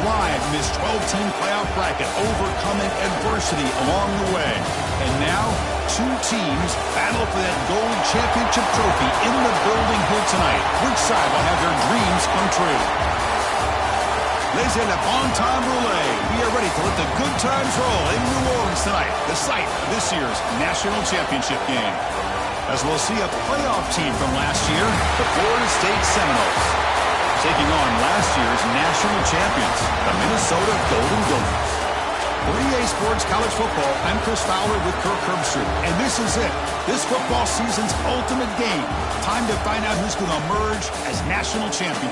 thrive in this 12-team playoff bracket, overcoming adversity along the way. And now, two teams battle for that gold championship trophy in the building here tonight. Which side will have their dreams come true? Laissez le bon temps rouler. We are ready to let the good times roll in New Orleans tonight, the site of this year's national championship game. As we'll see a playoff team from last year, the Florida State Seminoles, taking on last year's national champions, the Minnesota Golden Gophers. For EA Sports College Football, I'm Chris Fowler with Kirk Herbstreit, and this is it. This football season's ultimate game. Time to find out who's going to emerge as national champion.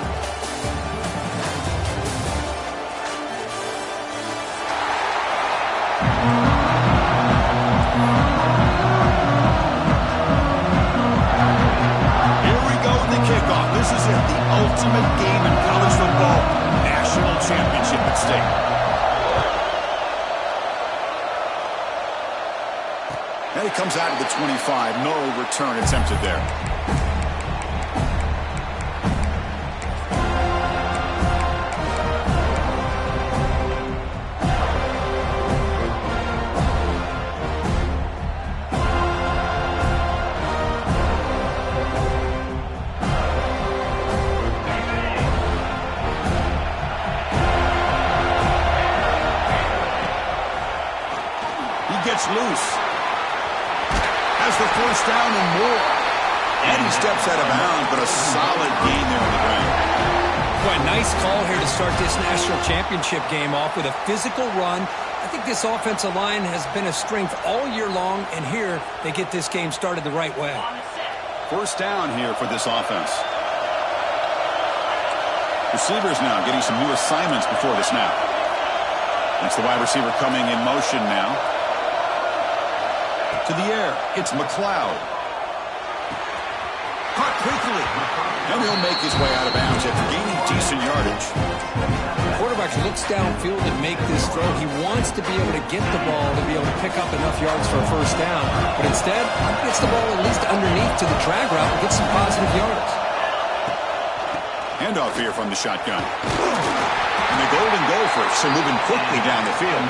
This is it, the ultimate game in college football, national championship at stake. And he comes out of the 25, no return attempted there. Loose. Has the first down and more. And he steps out of bounds, but a solid gain there on the ground. Boy, nice call here to start this national championship game off with a physical run. I think this offensive line has been a strength all year long, and here they get this game started the right way. First down here for this offense. Receivers now getting some new assignments before the snap. That's the wide receiver coming in motion now. To the air, it's McLeod. Caught quickly. And he'll make his way out of bounds after gaining decent yardage. The quarterback looks downfield to make this throw. He wants to be able to get the ball to be able to pick up enough yards for a first down. But instead, he gets the ball at least underneath to the drag route and gets some positive yards. Handoff here from the shotgun. And the Golden Gophers are moving quickly down the field.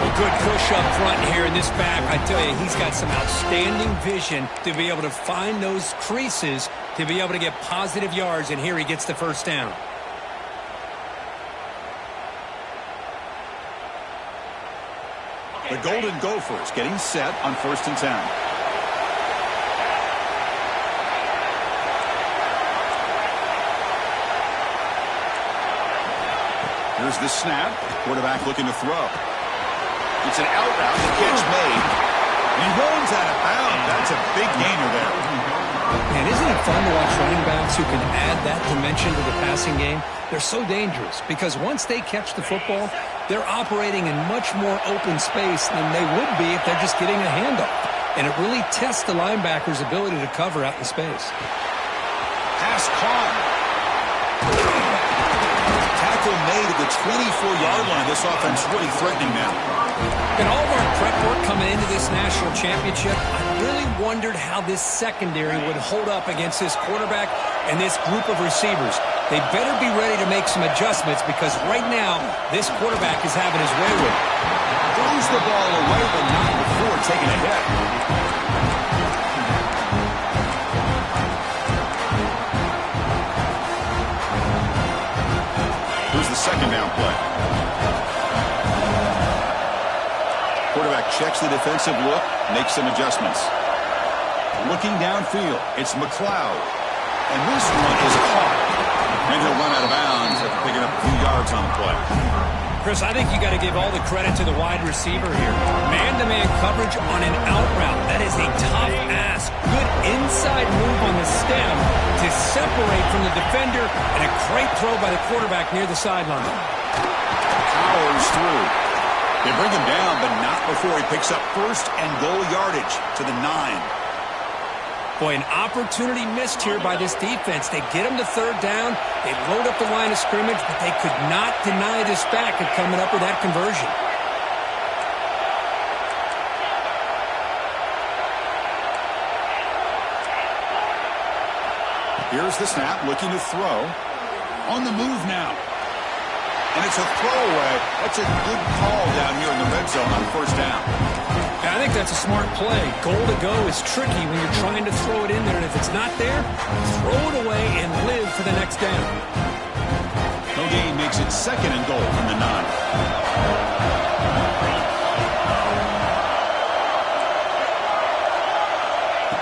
A good push up front here in this back. I tell you, he's got some outstanding vision to be able to find those creases to be able to get positive yards, and here he gets the first down. The Golden Gophers getting set on 1st and 10. Here's the snap. Quarterback looking to throw. It's an out route, the catch made. And he runs out of bounds. That's a big gainer there. Man, isn't it fun to watch running backs who can add that dimension to the passing game? They're so dangerous because once they catch the football, they're operating in much more open space than they would be if they're just getting a handoff. And it really tests the linebacker's ability to cover out in space. Pass caught. Tackle made at the 24-yard line. This offense really threatening now. In all of our prep work coming into this national championship, I really wondered how this secondary would hold up against this quarterback and this group of receivers. They better be ready to make some adjustments because right now, this quarterback is having his way with it. Throws the ball away, but not before taking a hit. Here's the second down play. Quarterback checks the defensive look, makes some adjustments. Looking downfield, it's McLeod. And this one is caught. And he'll run out of bounds after picking up a few yards on the play. Chris, I think you got to give all the credit to the wide receiver here. Man-to-man coverage on an out route. That is a tough ask. Good inside move on the stem to separate from the defender, and a great throw by the quarterback near the sideline. Powers through. They bring him down, but not before he picks up first and goal yardage to the 9. Boy, an opportunity missed here by this defense. They get him to third down. They load up the line of scrimmage, but they could not deny this back of coming up with that conversion. Here's the snap, looking to throw. On the move now. it's a throwaway. That's a good call down here in the red zone on first down. Yeah, I think that's a smart play. Goal to go is tricky when you're trying to throw it in there, and if it's not there, throw it away and live for the next down. No gain makes it second and goal from the 9.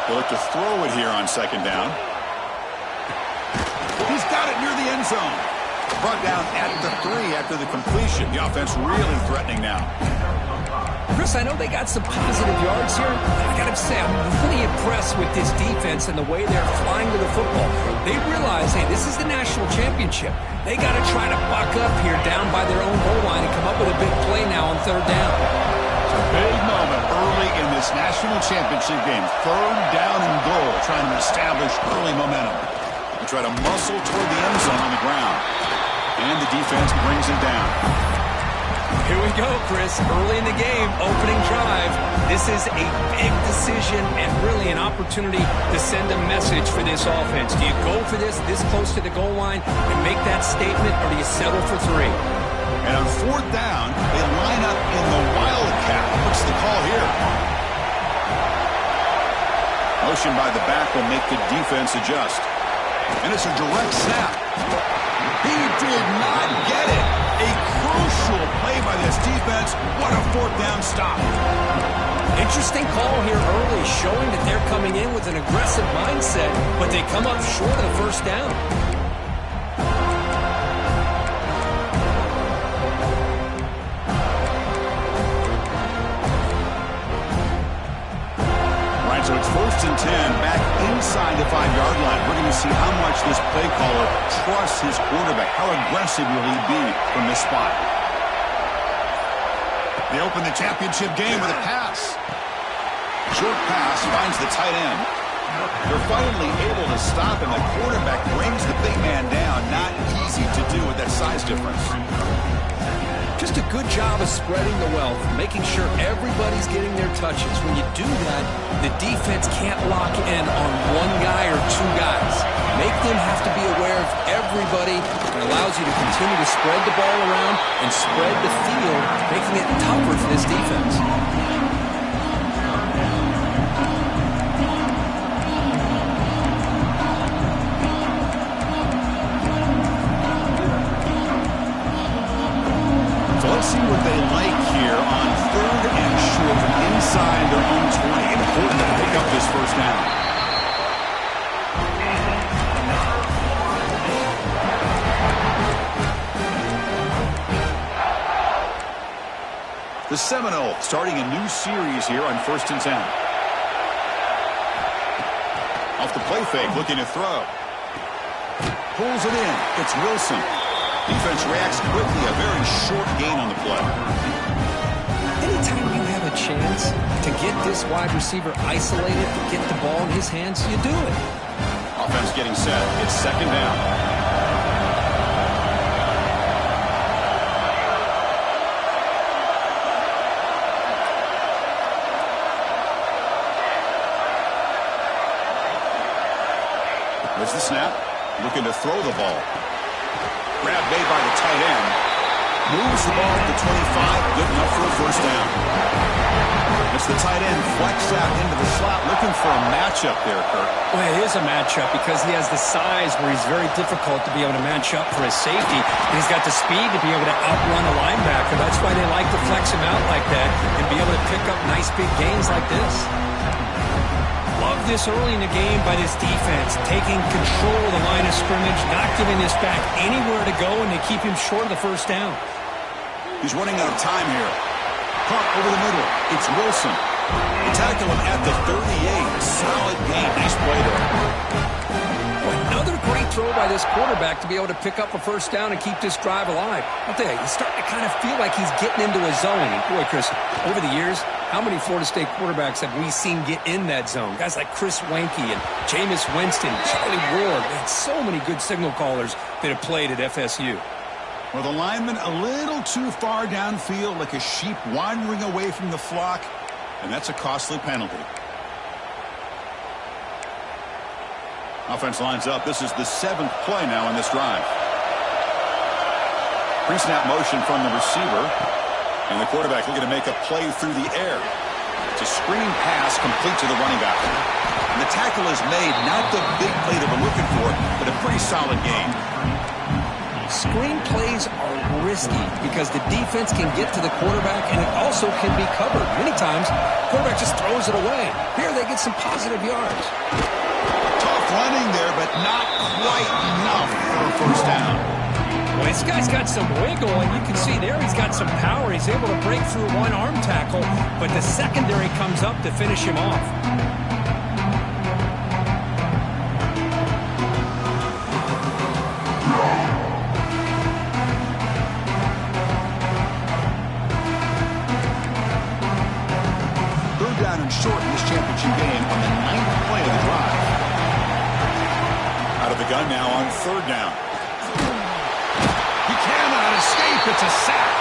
They'll look to throw it here on second down. He's got it near the end zone. Brought down at the 3 after the completion. The offense really threatening now. Chris, I know they got some positive yards here, but I got to say, I'm really impressed with this defense and the way they're flying to the football. They realize, hey, this is the national championship. They got to try to buck up here down by their own goal line and come up with a big play now on third down. It's a big moment early in this national championship game. Third down and goal, trying to establish early momentum. They try to muscle toward the end zone on the ground. And the defense brings it down. Here we go, Chris. Early in the game, opening drive. This is a big decision and really an opportunity to send a message for this offense. Do you go for this close to the goal line and make that statement, or do you settle for 3? And on fourth down, they line up in the wildcat. What's the call here? Motion by the back will make the defense adjust. And it's a direct snap. He did not get it. A crucial play by this defense. What a fourth down stop. Interesting call here early, showing that they're coming in with an aggressive mindset, but they come up short of the first down. Right, so it's 1st and 10, back inside the 5-yard line. We're going to see how much this play caller trusts his quarterback. How aggressive will he be from this spot? They open the championship game with a pass. Short pass finds the tight end. They're finally able to stop him. The quarterback brings the big man down. Not easy to do with that size difference. Just a good job of spreading the wealth, making sure everybody's getting their touches. When you do that, the defense can't lock in on one guy or 2 guys. Make them have to be aware of everybody. It allows you to continue to spread the ball around and spread the field, making it tougher for this defense. Let's see what they like here on 3rd and short from inside their own 20. Important to pick up this first down. The Seminoles starting a new series here on 1st and 10. Off the play fake, looking to throw. Pulls it in. It's Wilson. Defense reacts quickly, a very short gain on the play. Anytime you have a chance to get this wide receiver isolated, to get the ball in his hands, you do it. Offense getting set. It's second down. There's the snap. Looking to throw the ball. Grab made by the tight end. Moves the ball to 25. Good enough for a first down. It's the tight end flex out into the slot. Looking for a matchup there, Kurt. Well, it is a matchup because he has the size where he's very difficult to be able to match up for his safety. And he's got the speed to be able to outrun a linebacker. That's why they like to flex him out like that and be able to pick up nice big gains like this. Love this early in the game by this defense, taking control of the line of scrimmage, not giving this back anywhere to go, and they keep him short of the first down. He's running out of time here. Caught over the middle. It's Wilson. They tackle him at the 38. Solid gain. Nice play there. Another great throw by this quarterback to be able to pick up a first down and keep this drive alive. I'll tell you, he's starting to kind of feel like he's getting into a zone. And boy, Chris, over the years, how many Florida State quarterbacks have we seen get in that zone? Guys like Chris Wenke and Jameis Winston, Charlie Ward. Man, so many good signal callers that have played at FSU. Well, the lineman a little too far downfield, like a sheep wandering away from the flock, and that's a costly penalty. Offense lines up. This is the 7th play now in this drive. Pre-snap motion from the receiver. And the quarterback looking to make a play through the air. It's a screen pass complete to the running back. And the tackle is made, not the big play that we're looking for, but a pretty solid game. Screen plays are risky because the defense can get to the quarterback, and it also can be covered. Many times, the quarterback just throws it away. Here they get some positive yards. Tough running there, but not quite enough for a first down. Well, this guy's got some wiggle, and you can see there he's got some power. He's able to break through one arm tackle, but the secondary comes up to finish him off. Third down and short in this championship game on the 9th play of the drive. Out of the gun now on third down. Escape, it's a sack.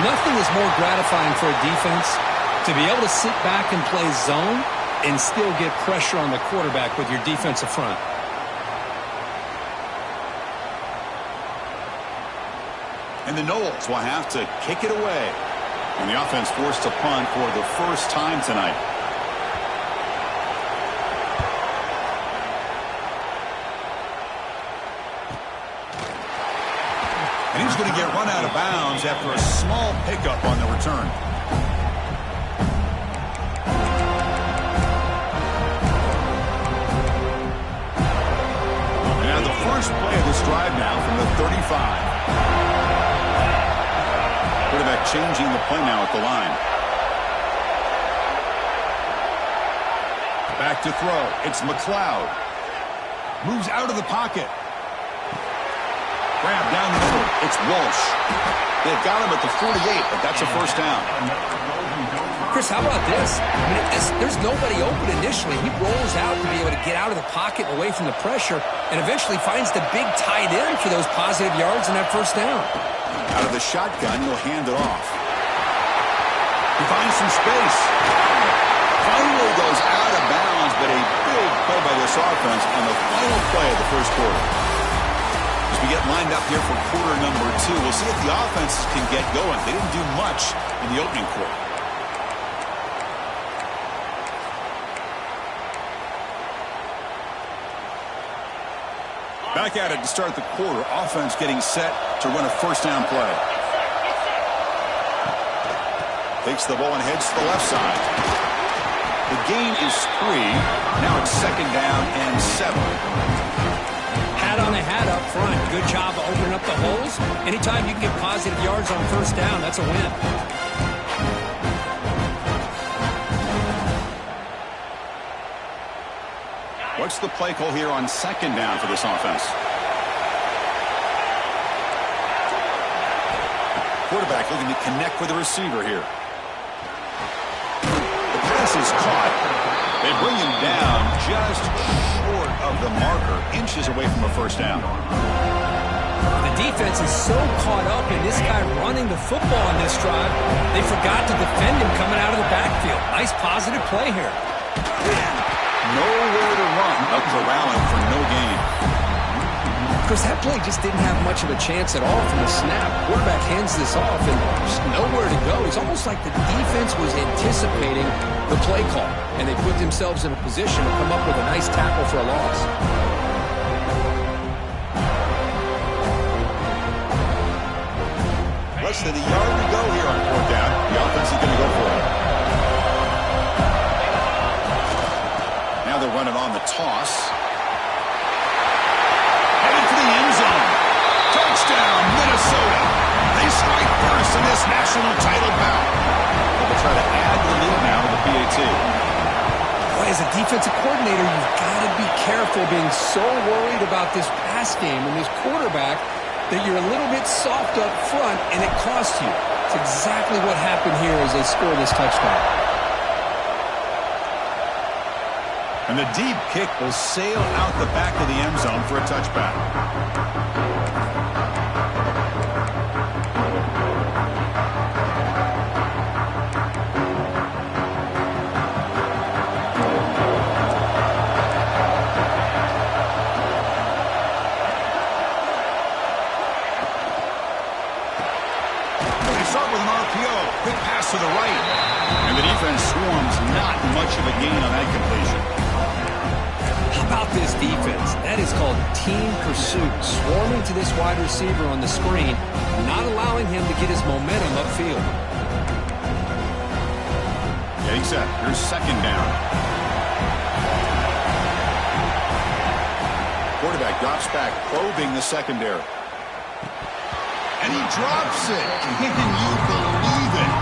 Nothing is more gratifying for a defense to be able to sit back and play zone and still get pressure on the quarterback with your defensive front. And the Knowles will have to kick it away. And the offense forced to punt for the first time tonight. And he's going to get run out of bounds after a small pickup on the return. And the first play of this drive now from the 35. Quarterback changing the play now at the line. Back to throw. It's McLeod. Moves out of the pocket. Grab down the middle. It's Walsh. They've got him at the 48, but that's a first down. Chris, how about this? I mean, there's nobody open initially. He rolls out to be able to get out of the pocket away from the pressure and eventually finds the big tight end for those positive yards and that first down. Out of the shotgun, he'll hand it off. He finds some space. Finally goes out of bounds, but a big play by this offense on the final play of the first quarter. As we get lined up here for quarter number 2, we'll see if the offenses can get going. They didn't do much in the opening quarter. Back at it to start the quarter. Offense getting set to run a first down play. Takes the ball and heads to the left side. The gain is 3. Now it's second down and 7. Hat on the hat up front. Good job of opening up the holes. Anytime you can get positive yards on first down, that's a win. What's the play call here on second down for this offense? Quarterback looking to connect with the receiver here. The pass is caught. They bring him down just short of the marker, inches away from a first down. The defense is so caught up in this guy running the football on this drive, they forgot to defend him coming out of the backfield. Nice positive play here. Nowhere to run. A corralling for no gain. Chris, that play just didn't have much of a chance at all from the snap. Quarterback hands this off and just nowhere to go. It's almost like the defense was anticipating the play call, and they put themselves in a position to come up with a nice tackle for a loss. Less than a yard to go here on fourth down. The offense is going to go for it. Now they're running on the toss. Headed for the end zone. Touchdown, Minnesota. They strike first in this national title bout. They'll try to add the lead now to the PAT. Boy, as a defensive coordinator, you've got to be careful being so worried about this pass game and this quarterback that you're a little bit soft up front and it costs you. It's exactly what happened here as they score this touchdown. And the deep kick will sail out the back of the end zone for a touchback. RPO. Quick pass to the right. And the defense swarms. Not much of a gain on that completion. How about this defense? That is called team pursuit. Swarming to this wide receiver on the screen, not allowing him to get his momentum upfield. Getting set. Here's second down. Quarterback drops back, probing the secondary. And he drops it. Can you believe it?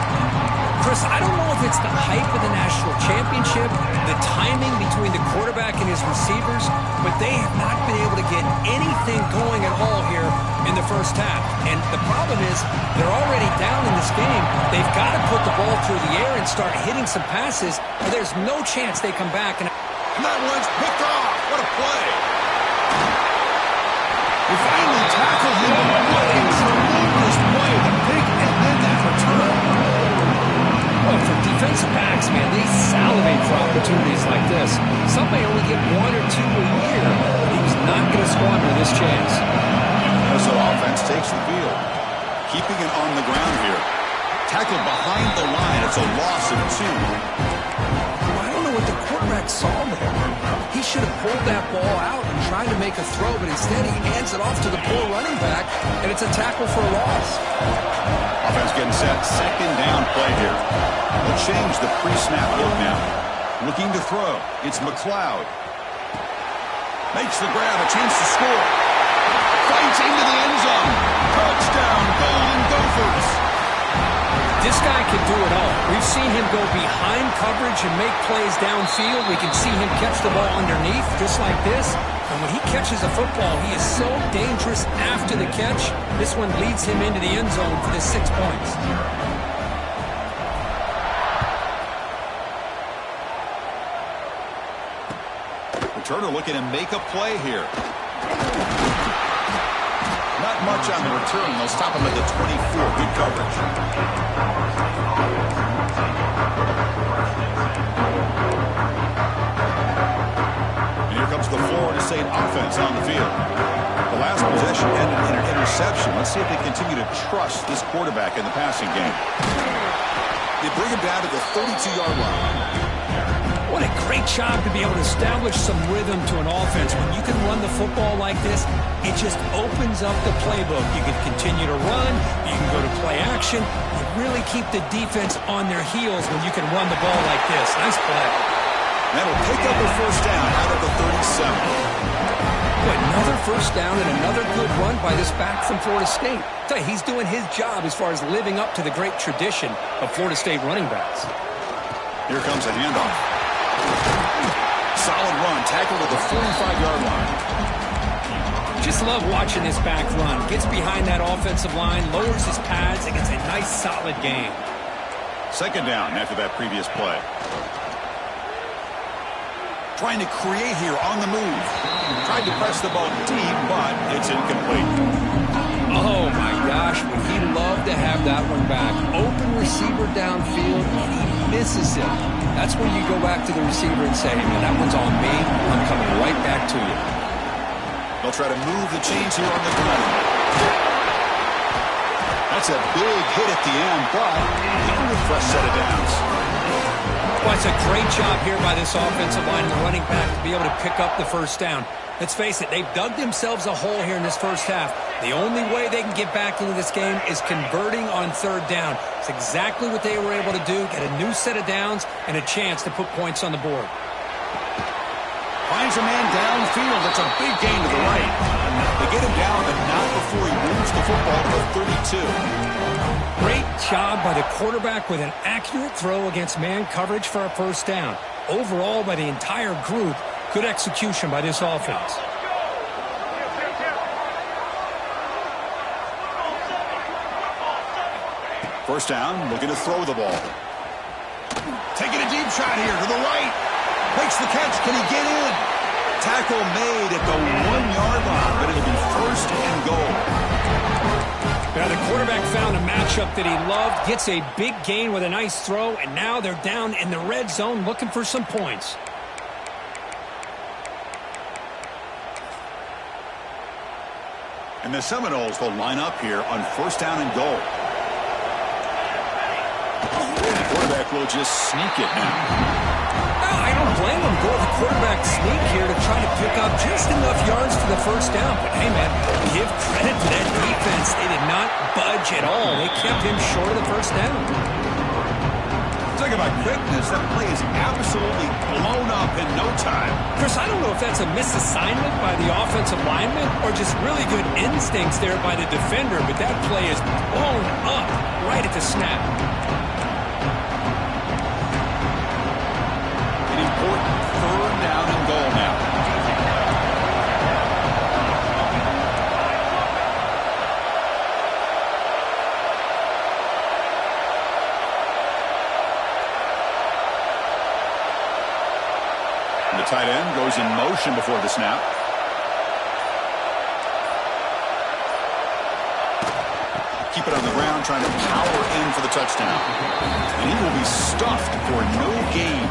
Chris, I don't know if it's the hype of the national championship, the timing between the quarterback and his receivers, but they have not been able to get anything going at all here in the first half. And the problem is they're already down in this game. They've got to put the ball through the air and start hitting some passes, or there's no chance they come back. And that one's picked off. What a play. They finally tackled him. What a tremendous play. The pick and then that return. Well, for defensive backs, man, they salivate for opportunities like this. Some may only get 1 or 2 a year, but he was not going to squander this chance. As the offense takes the field, keeping it on the ground here. Tackled behind the line. It's a loss of 2. I don't know what the quarterback saw there. He should have pulled that ball out and tried to make a throw, but instead he hands it off to the poor running back, and it's a tackle for a loss. Offense getting set. Second down play here. They'll change the pre-snap look now. Looking to throw. It's McLeod. Makes the grab. A chance to score. Fights into the end zone. Touchdown, Golden Gophers. This guy can do it all. We've seen him go behind coverage and make plays downfield. We can see him catch the ball underneath, just like this. And when he catches a football, he is so dangerous after the catch. This one leads him into the end zone for the 6 points. Returner looking to make a play here. Not much on the return. They'll stop him at the 24. Good coverage. And here comes the Florida State offense on the field. The last possession ended in an interception. Let's see if they continue to trust this quarterback in the passing game. They bring him down to the 32-yard line. What a great job to be able to establish some rhythm to an offense. When you can run the football like this, it just opens up the playbook. You can continue to run. You can go to play action. You really keep the defense on their heels when you can run the ball like this. Nice play. That'll pick up a first down out of the 37. Boy, another first down and another good run by this back from Florida State. I tell you, he's doing his job as far as living up to the great tradition of Florida State running backs. Here comes a handoff. Solid run, tackled at the 45-yard line. Just love watching this back run. Gets behind that offensive line, lowers his pads, and gets a nice solid gain. Second down after that previous play. Trying to create here on the move. Tried to press the ball deep, but it's incomplete. Oh, my gosh, would he love to have that one back. Open receiver downfield, and he misses him. That's when you go back to the receiver and say, hey, man, that one's on me. I'm coming right back to you. They'll try to move the chains here on the ground. That's a big hit at the end, but even with fresh set of downs. Well, it's a great job here by this offensive line and the running back to be able to pick up the first down. Let's face it, they've dug themselves a hole here in this first half. The only way they can get back into this game is converting on third down. It's exactly what they were able to do, get a new set of downs and a chance to put points on the board. Finds a man downfield. That's a big gain to the right. They get him down, but not before he moves the football to the 32. Great job by the quarterback with an accurate throw against man coverage for a first down. Overall, by the entire group, good execution by this offense. First down, looking to throw the ball. Taking a deep shot here to the right. Makes the catch. Can he get in? Tackle made at the 1-yard line, but it'll be first and goal. Now the quarterback found a matchup that he loved, gets a big gain with a nice throw, and now they're down in the red zone looking for some points. And the Seminoles will line up here on first down and goal. The quarterback will just sneak it now. I don't blame him. Go with the quarterback sneak here to try to pick up just enough yards for the first down. But, hey, man, give credit to that defense. They did not budge at all. They kept him short of the first down. Talk about quickness. That play is absolutely blown up in no time. Chris, I don't know if that's a misassignment by the offensive lineman or just really good instincts there by the defender, but that play is blown up right at the snap. An important third down and goal now. The tight end goes in motion before the snap. Keep it on the ground, trying to power in for the touchdown. And he will be stuffed for no gain.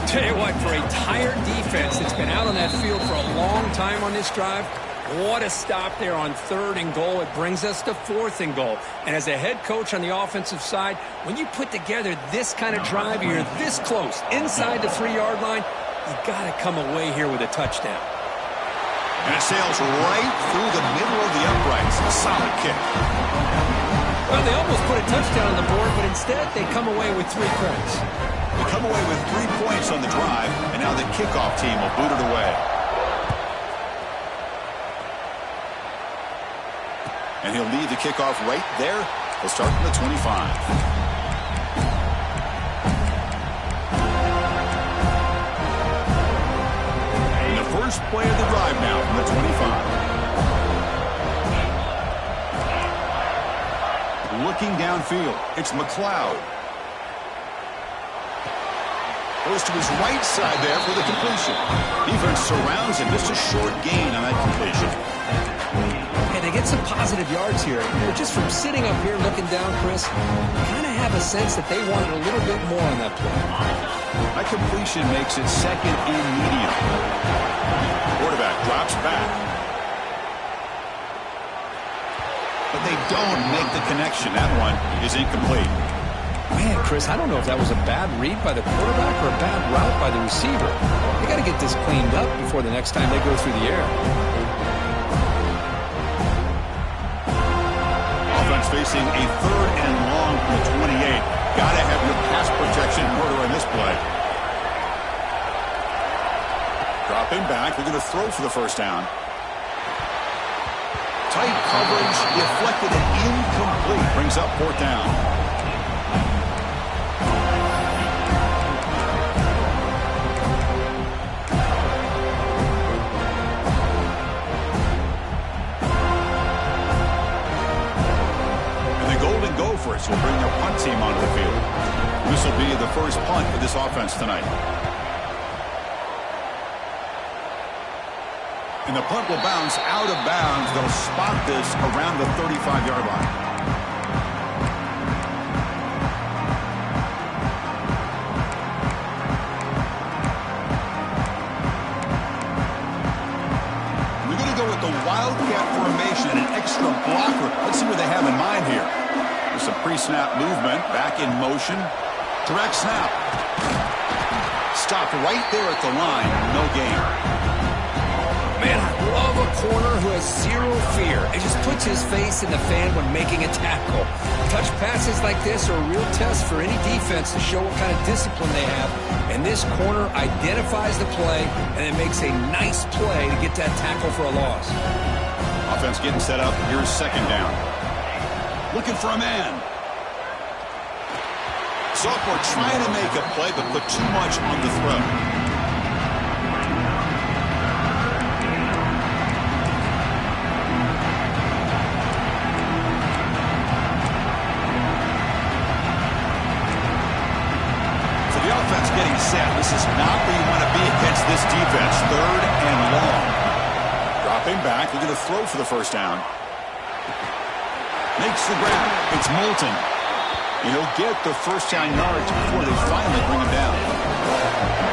Tell you what, for a tired defense that's been out on that field for a long time on this drive, what a stop there on 3rd and goal. It brings us to 4th and goal. And as a head coach on the offensive side, when you put together this kind of drive, you're this close, inside the 3-yard line, you got to come away here with a touchdown. And it sails right through the middle of the uprights. A solid kick. Well, they almost put a touchdown on the board, but instead they come away with 3 points. They come away with 3 points on the drive, and now the kickoff team will boot it away. And he'll lead the kickoff right there. He'll start from the 25. First play of the drive now from the 25. Looking downfield, it's McLeod. Goes to his right side there for the completion. Defense surrounds him. Just a short gain on that completion. And they get some positive yards here. But just from sitting up here looking down, Chris, you kind of have a sense that they wanted a little bit more on that play. That completion makes it 2nd and medium. Quarterback drops back. But they don't make the connection. That one is incomplete. Man, Chris, I don't know if that was a bad read by the quarterback or a bad route by the receiver. They got to get this cleaned up before the next time they go through the air. Offense facing a 3rd and long from the 28. Got to have your pass protection in order in this play. Dropping back. They're going to throw for the first down. Tight coverage. Deflected and incomplete. Brings up 4th down. And the Golden Gophers will bring their punt team onto the field. This will be the first punt for this offense tonight. And the punt will bounce out of bounds. They'll spot this around the 35-yard line. We're going to go with the Wildcat formation and an extra blocker. Let's see what they have in mind here. There's some pre-snap movement. Back in motion. Direct snap. Stopped right there at the line. No gain. Man, I love a corner who has zero fear. It just puts his face in the fan when making a tackle. Touch passes like this are a real test for any defense to show what kind of discipline they have. And this corner identifies the play and it makes a nice play to get that tackle for a loss. Offense getting set up. Here's 2nd down. Looking for a man. Sophomore trying to make a play but put too much on the throw. Getting set. This is not where you want to be against this defense. 3rd and long. Dropping back. They're going to throw for the first down. Makes the grab. It's Moulton. And he'll get the first down yards before they finally bring him down.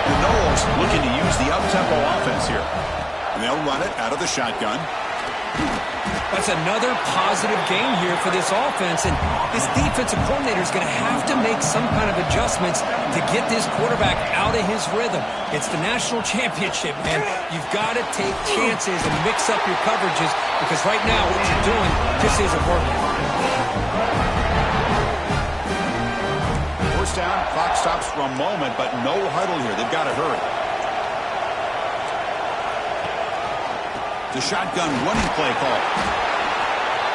The Noles looking to use the up-tempo offense here. And they'll run it out of the shotgun. That's another positive game here for this offense, and this defensive coordinator is going to have to make some kind of adjustments to get this quarterback out of his rhythm. It's the national championship, man. You've got to take chances and mix up your coverages because right now what you're doing just isn't working. First down, clock stops for a moment, but no huddle here. They've got to hurry. The shotgun running play call.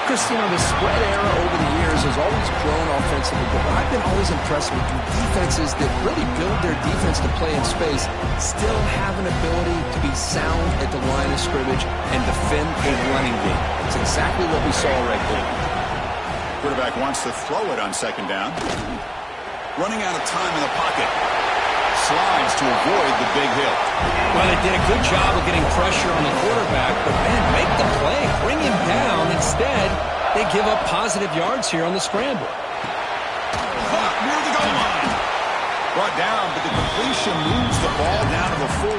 Christine, the spread era over the years has always grown offensively, but what I've been always impressed with defenses that really build their defense to play in space still have an ability to be sound at the line of scrimmage and defend a running game. It's exactly what we saw right there. Quarterback wants to throw it on second down. Running out of time in the pocket. Slides to avoid the big hit. Well, they did a good job of getting pressure on the quarterback, but man, make the play. Bring him down. Instead, they give up positive yards here on the scramble. Caught near the goal line. Brought down, but the completion moves the ball down to the 4.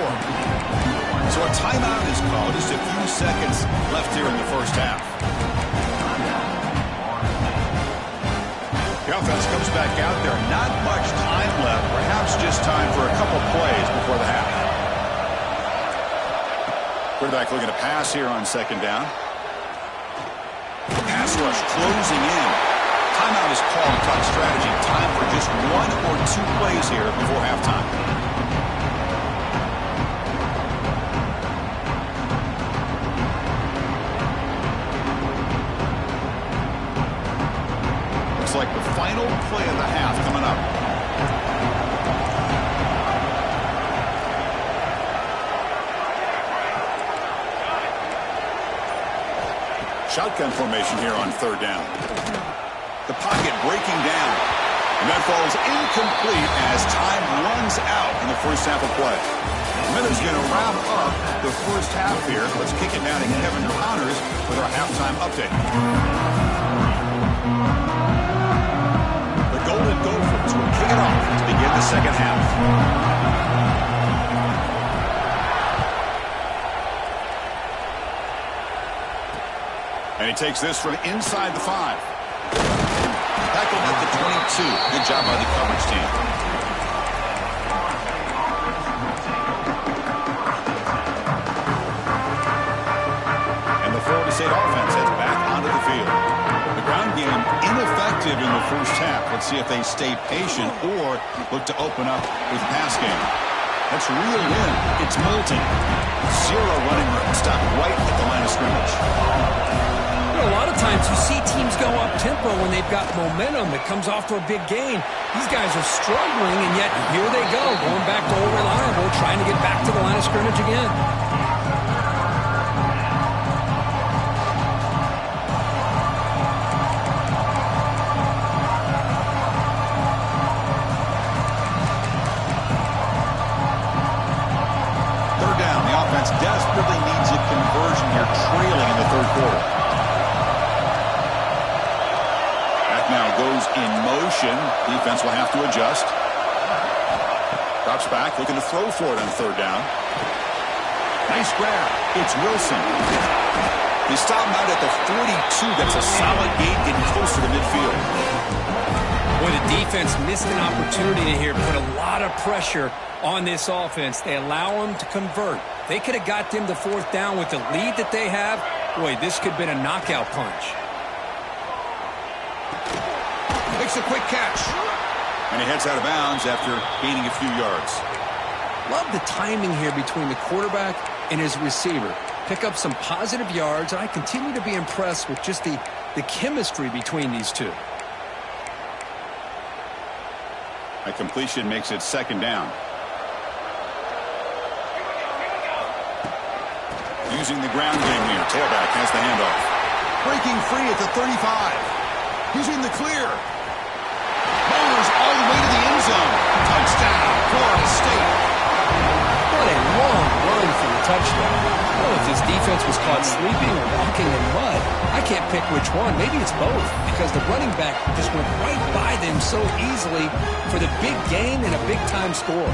So a timeout is called. Just a few seconds left here in the first half. The offense comes back out there. Not much time left. Perhaps just time for a couple plays before the half. Quarterback looking to pass here on second down. Pass rush closing in. Timeout is called. Talk strategy. Time for just 1 or 2 plays here before halftime. Like the final play of the half coming up. Shotgun formation here on third down. The pocket breaking down. And that falls incomplete as time runs out in the first half of play. Miller's going to wrap up the first half here. Let's kick it now to Kevin Connors with our halftime update. Golden Gophers will kick it off to begin the second half. And he takes this from inside the 5. Tackled at the 22. Good job by the coverage team. And the Florida State offense heads back onto the field. The ground game ineffective in the first half. Let's see if they stay patient or look to open up with the pass game. That's reeled in. It's molten. 0 running room. Stop right at the line of scrimmage. You know, a lot of times you see teams go up-tempo when they've got momentum that comes off to a big gain. These guys are struggling, and yet here they go, going back to old reliable, trying to get back to the line of scrimmage again. Desperately needs a conversion here, trailing in the third quarter. Back now goes in motion. Defense will have to adjust. Drops back, looking to throw for it on third down. Nice grab. It's Wilson. They stop him out at the 42. That's a solid gain, getting close to the midfield. Boy, the defense missed an opportunity here, put a lot of pressure on this offense. They allow them to convert. They could have got them to fourth down with the lead that they have. Boy, this could have been a knockout punch. Makes a quick catch. And he heads out of bounds after gaining a few yards. Love the timing here between the quarterback and his receiver. Pick up some positive yards, and I continue to be impressed with just the chemistry between these two. A completion makes it second down. Using the ground game here. Tailback has the handoff. Breaking free at the 35. Using the clear. Bowlers all the way to the end zone. Touchdown, Florida State. What a long run for the touchdown. Well, if this defense was caught sleeping or walking in mud, I can't pick which one. Maybe it's both, because the running back just went right by them so easily for the big gain and a big-time score.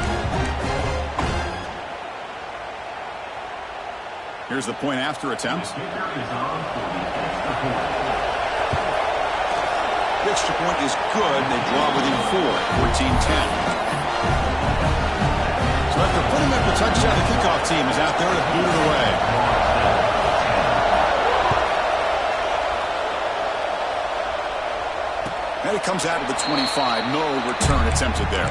Here's the point after attempt. The extra point is good. They draw within 4, 14-10. So after putting up the touchdown, the kickoff team is out there to boot it away. And it comes out of the 25. No return attempted there.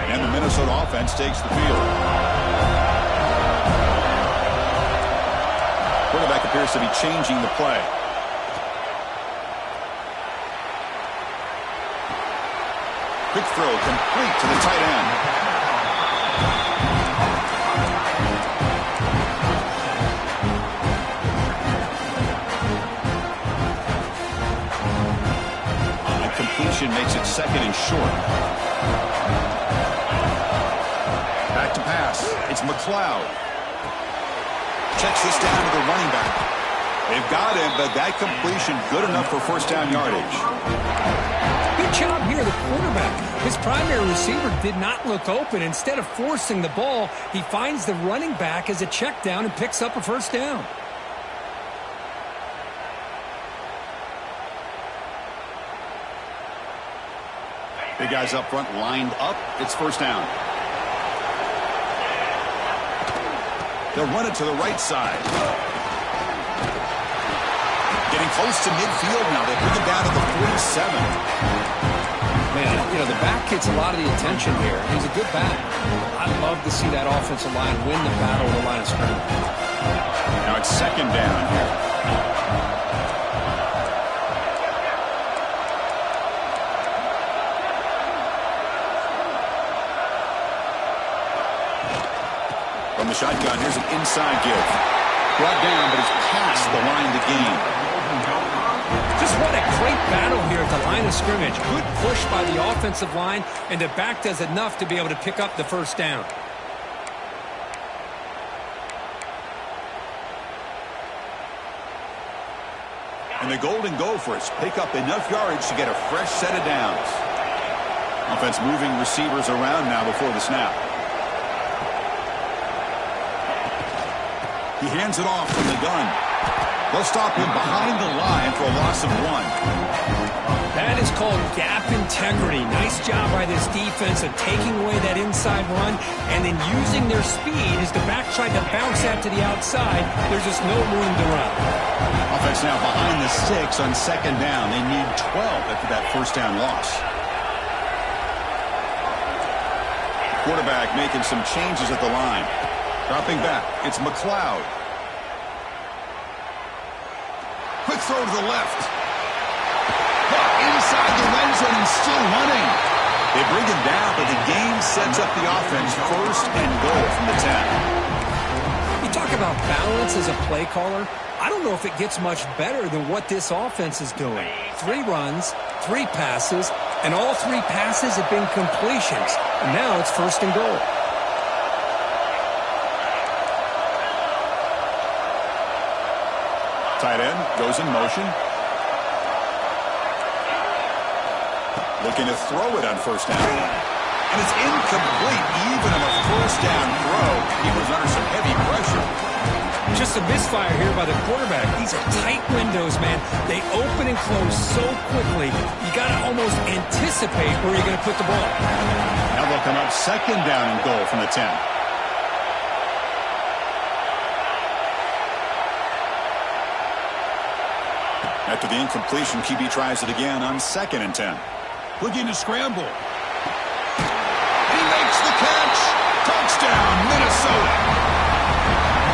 And the Minnesota offense takes the field. Quarterback appears to be changing the play. Quick throw complete to the tight end. And completion makes it 2nd and short. Back to pass. It's McLeod. Checks this down to the running back. They've got him, but that completion good enough for first down yardage. Good job here, the quarterback. His primary receiver did not look open. Instead of forcing the ball, he finds the running back as a check down and picks up a first down. Big guys up front lined up. It's first down. They'll run it to the right side. Getting close to midfield now. They bring it down to the 47. Man, you know, the back gets a lot of the attention here. He's a good back. I'd love to see that offensive line win the battle with the line of scrimmage. Now it's 2nd down here. From the shotgun, here's an inside give. Brought down, but it's past the line to gain. Just what a great battle here at the line of scrimmage. Good push by the offensive line, and the back does enough to be able to pick up the first down. And the Golden Gophers pick up enough yardage to get a fresh set of downs. Offense moving receivers around now before the snap. He hands it off from the gun. They'll stop him behind the line for a loss of 1. That is called gap integrity. Nice job by this defense of taking away that inside run and then using their speed as the back tried to bounce that to the outside. There's just no room to run. Offense now behind the 6 on 2nd down. They need 12 after that first down loss. Quarterback making some changes at the line. Dropping back. It's McLeod. Quick throw to the left. Inside the red zone and still running. They bring him down, but the game sets up the offense 1st and goal from the 10. You talk about balance as a play caller. I don't know if it gets much better than what this offense is doing. 3 runs, 3 passes, and all 3 passes have been completions. And now it's 1st and goal. Tight end goes in motion. Looking to throw it on first down. And it's incomplete, even on a first down throw. He was under some heavy pressure. Just a misfire here by the quarterback. These are tight windows, man. They open and close so quickly. You got to almost anticipate where you're going to put the ball. Now they'll come up 2nd down and goal from the 10. After the incompletion, QB tries it again on 2nd and 10. Looking to scramble. He makes the catch. Touchdown, Minnesota.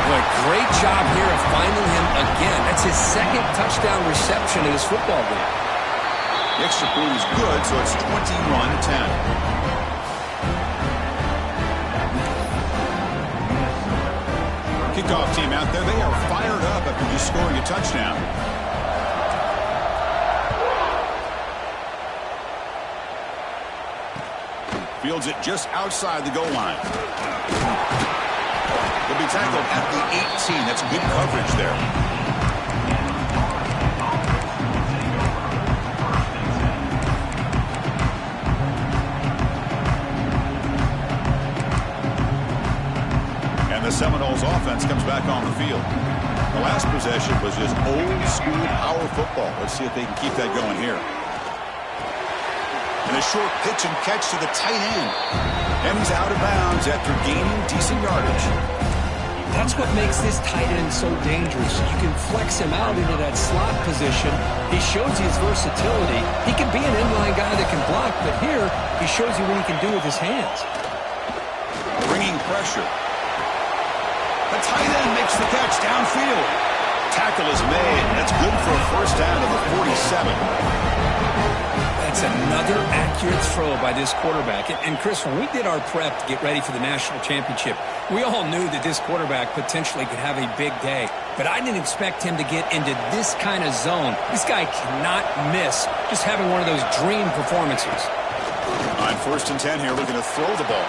What a great job here of finding him again. That's his 2nd touchdown reception in this football game. The extra point is good, so it's 21-10. Kickoff team out there, they are fired up after just scoring a touchdown. Fields it just outside the goal line. He'll be tackled at the 18. That's good coverage there. Seminoles offense comes back on the field. The last possession was just old-school power football. Let's see if they can keep that going here. And a short pitch and catch to the tight end. And he's out of bounds after gaining decent yardage. That's what makes this tight end so dangerous. You can flex him out into that slot position. He shows you his versatility. He can be an inline guy that can block, but here he shows you what he can do with his hands. Bringing pressure. The tight end makes the catch downfield. Tackle is made. That's good for a first down to the 47. That's another accurate throw by this quarterback. And Chris, when we did our prep to get ready for the national championship, we all knew that this quarterback potentially could have a big day. But I didn't expect him to get into this kind of zone. This guy cannot miss just having one of those dream performances. On 1st and 10 here, looking to throw the ball.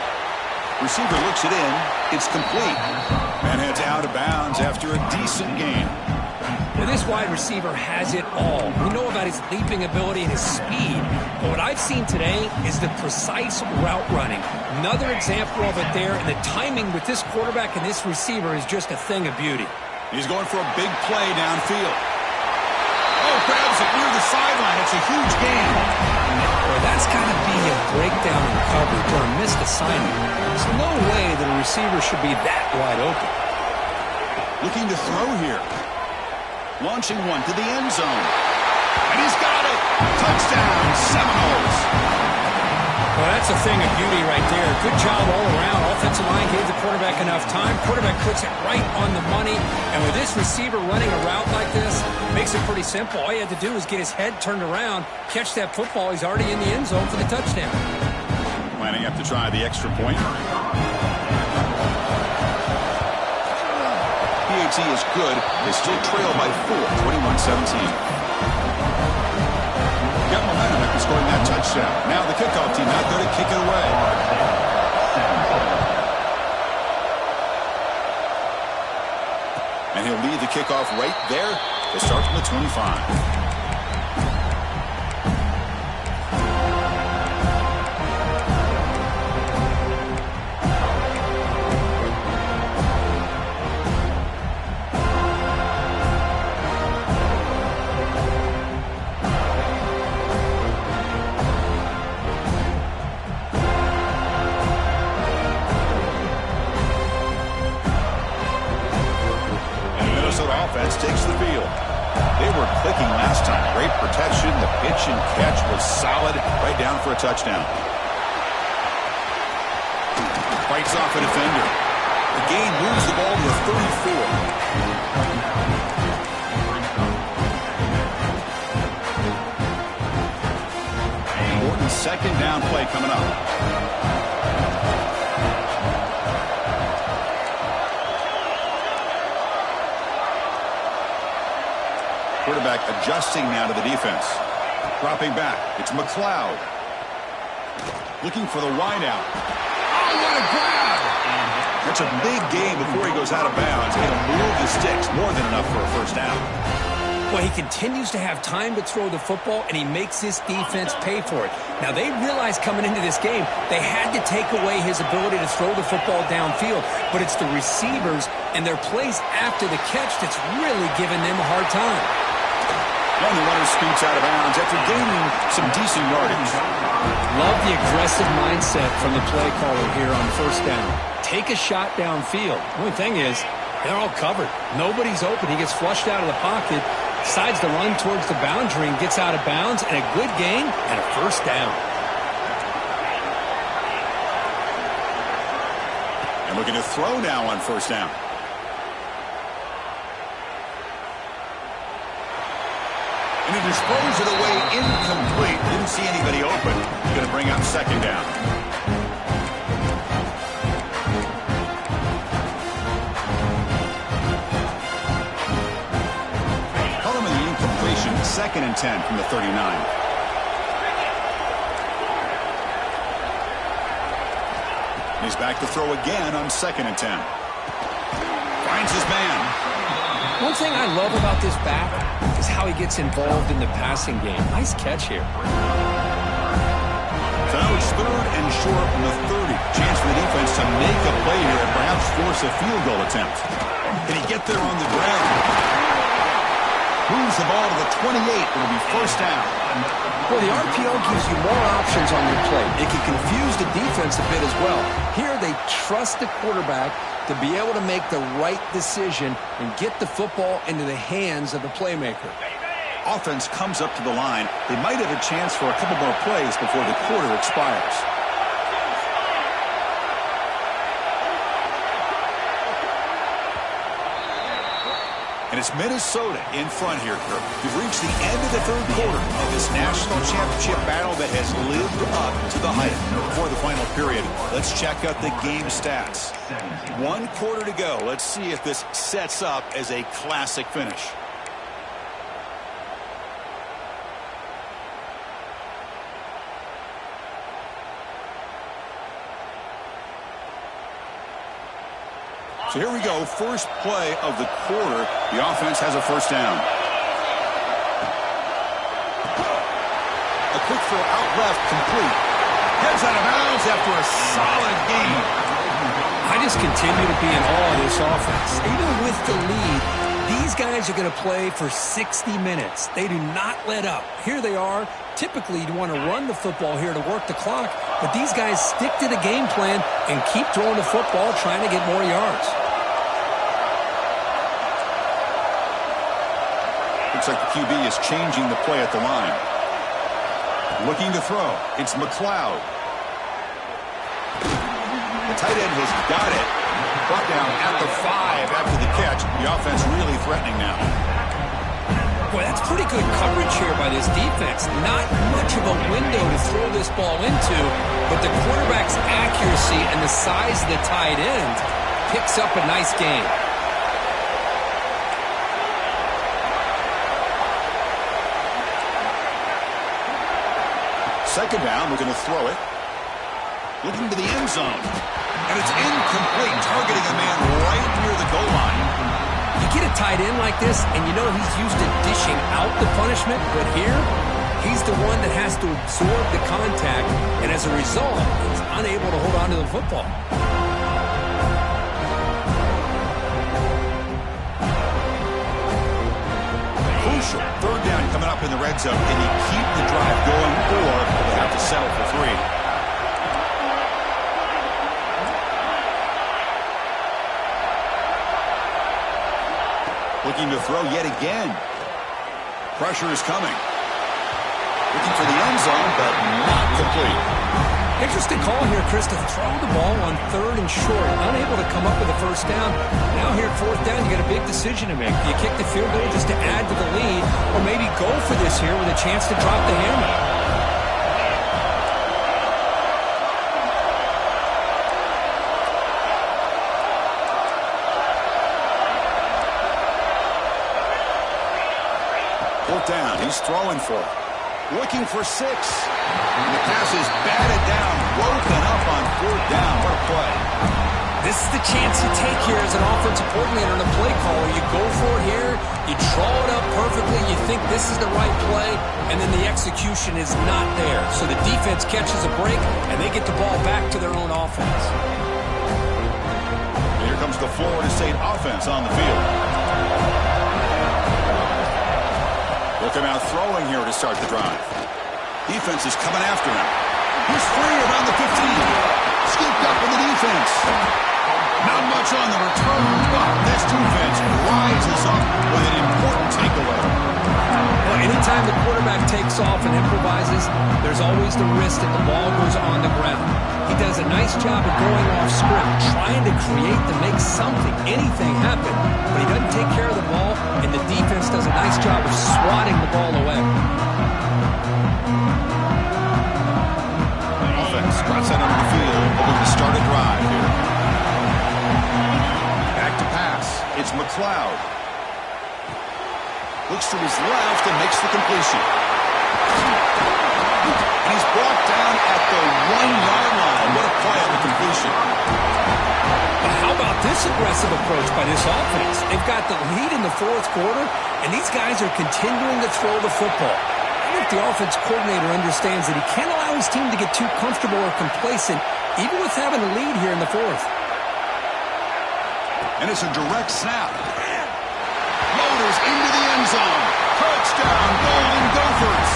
Receiver looks it in. It's complete. And heads out of bounds after a decent gain. Well, this wide receiver has it all. We know about his leaping ability and his speed. But what I've seen today is the precise route running. Another example of it there. And the timing with this quarterback and this receiver is just a thing of beauty. He's going for a big play downfield. Oh, grabs it near the sideline. It's a huge gain. Well, that's got to be a breakdown in coverage or a missed assignment. There's no way that a receiver should be that wide open. Looking to throw here. Launching one to the end zone. And he's got it. Touchdown, Seminoles. Well, that's a thing of beauty right there. Good job all around. Offensive line gave the quarterback enough time. Quarterback puts it right on the money. And with this receiver running a route like this, makes it pretty simple. All you had to do is get his head turned around, catch that football. He's already in the end zone for the touchdown. Lining up to try the extra point. PAT is good. They still trail by 4, 21-17. Got momentum after scoring that touchdown. Now the kickoff team out there to kick it away. And he'll lead the kickoff right there to start from the 25. Takes the field. They were clicking last time. Great protection. The pitch and catch was solid. Right down for a touchdown. Fights off a defender. The gain moves the ball to the 34. Important second down play coming up. Quarterback adjusting now to the defense. Dropping back. It's McLeod. Looking for the wideout. Oh, what a grab! That's a big gain before he goes out of bounds. It'll move the sticks. More than enough for a first down. Well, he continues to have time to throw the football, and he makes this defense pay for it. Now, they realized coming into this game they had to take away his ability to throw the football downfield, but it's the receivers and their plays after the catch that's really giving them a hard time. And the runner scoots out of bounds after gaining some decent yardage. Love the aggressive mindset from the play caller here on first down. Take a shot downfield. The only thing is, they're all covered. Nobody's open. He gets flushed out of the pocket, decides to run towards the boundary and gets out of bounds, and a good gain and a first down. And looking to throw now on first down. And he disposed it away incomplete. Didn't see anybody open. He's going to bring up second down. Call him in the incompletion. 2nd and 10 from the 39. He's back to throw again on 2nd and 10. Finds his man. One thing I love about this back is how he gets involved in the passing game. Nice catch here. So now it's 3rd and short from the 30. Chance for the defense to make a play here at perhaps 40 force a field goal attempt. Can he get there on the ground? Moves the ball to the 28. It'll be first down. Well, the RPO gives you more options on your play. It can confuse the defense a bit as well. Here, they trust the quarterback to be able to make the right decision and get the football into the hands of the playmaker. Offense comes up to the line. They might have a chance for a couple more plays before the quarter expires. And it's Minnesota in front here, Kirk. We've reached the end of the third quarter of this national championship battle that has lived up to the hype. Before the final period, let's check out the game stats. 1 quarter to go. Let's see if this sets up as a classic finish. So here we go, first play of the quarter. The offense has a first down. A quick throw out left, complete. Heads out of bounds after a solid game. I just continue to be in awe of this offense. Even with the lead, these guys are going to play for 60 minutes. They do not let up. Here they are. Typically, you want to run the football here to work the clock, but these guys stick to the game plan and keep throwing the football, trying to get more yards. Looks like the QB is changing the play at the line. Looking to throw. It's McLeod. The tight end has got it. Brought down at the 5 after the catch. The offense really threatening now. Boy, that's pretty good coverage here by this defense. Not much of a window to throw this ball into, but the quarterback's accuracy and the size of the tight end picks up a nice game. Second down, we're going to throw it. Looking to the end zone. And it's incomplete, targeting a man right near the goal line. You get a tight end like this, and you know he's used to dishing out the punishment, but here, he's the one that has to absorb the contact, and as a result, he's unable to hold on to the football. Crucial. Third down coming up in the red zone. Can you keep the drive going, or they have to settle for 3? Looking to throw yet again. Pressure is coming. Looking for the end zone, but not complete. Interesting call here, Chris, to throw the ball on 3rd and short. Unable to come up with a first down. Now here at 4th down, you got a big decision to make. Do you kick the field goal just to add to the lead, or maybe go for this here with a chance to drop the hammer? Down. He's throwing for it. Looking for 6. And the pass is batted down, broken up on 4th down. What a play. This is the chance you take here as an offensive coordinator and a play caller. You go for it here, you draw it up perfectly, you think this is the right play, and then the execution is not there. So the defense catches a break, and they get the ball back to their own offense. Here comes the Florida State offense on the field. Looking out throwing here to start the drive. Defense is coming after him. He's free around the 15. Scooped up in the defense. Not much on the return, but this defense rises up with an important takeaway. Well, anytime the quarterback takes off and improvises, there's always the risk that the ball goes on the ground. He does a nice job of going off script, trying to create to make something, anything happen, but he doesn't take care of the ball, and the defense does a nice job of swatting the ball away. Offense drops that onto the field, hoping to start a drive here. Back to pass. It's McLeod. Looks to his left and makes the completion. And he's brought down at the 1-yard line. What a play on the completion. But how about this aggressive approach by this offense? They've got the lead in the 4th quarter, and these guys are continuing to throw the football. I think the offense coordinator understands that he can't allow his team to get too comfortable or complacent, even with having a lead here in the 4th. And it's a direct snap. Loaders into the end zone. Touchdown, Golden Gophers.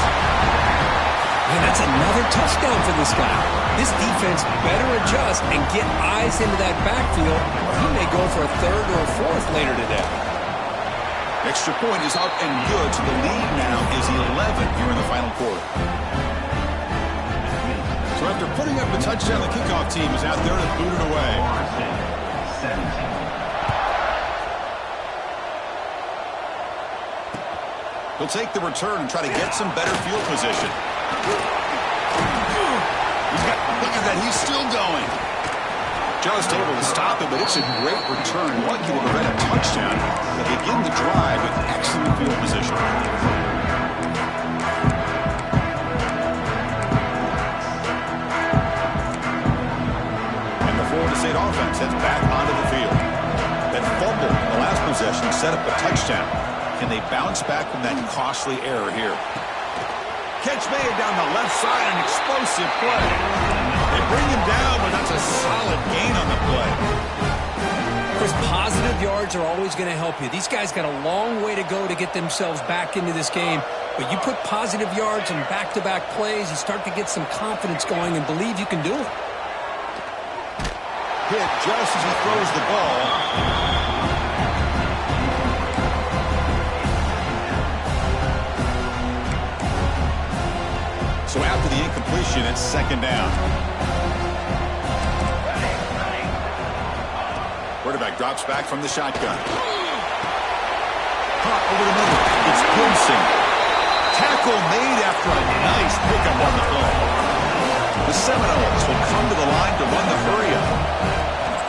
And that's another touchdown for this guy. This defense better adjust and get eyes into that backfield, or he may go for a third or a fourth later today. Extra point is up and good, so the lead now is 11 here in the final quarter. So after putting up a touchdown, the kickoff team is out there to boot it away. He'll take the return and try to get some better field position. Look at that, he's still going. Just able to stop it, but it's a great return. Lucky to prevent a touchdown. They begin the drive with excellent field position. And the Florida State offense heads back onto the field. That fumble in the last possession set up a touchdown. Can they bounce back from that costly error here? Catch made down the left side, an explosive play. They bring him down, but that's a solid gain on the play. Chris, positive yards are always going to help you. These guys got a long way to go to get themselves back into this game. But you put positive yards and back-to-back plays, you start to get some confidence going and believe you can do it. Hit just as he throws the ball. So after the incompletion, it's second down. Quarterback drops back from the shotgun. Caught over the middle. It's Gibson. Tackle made after a nice pickup on the play. The Seminoles will come to the line to run the hurry-up.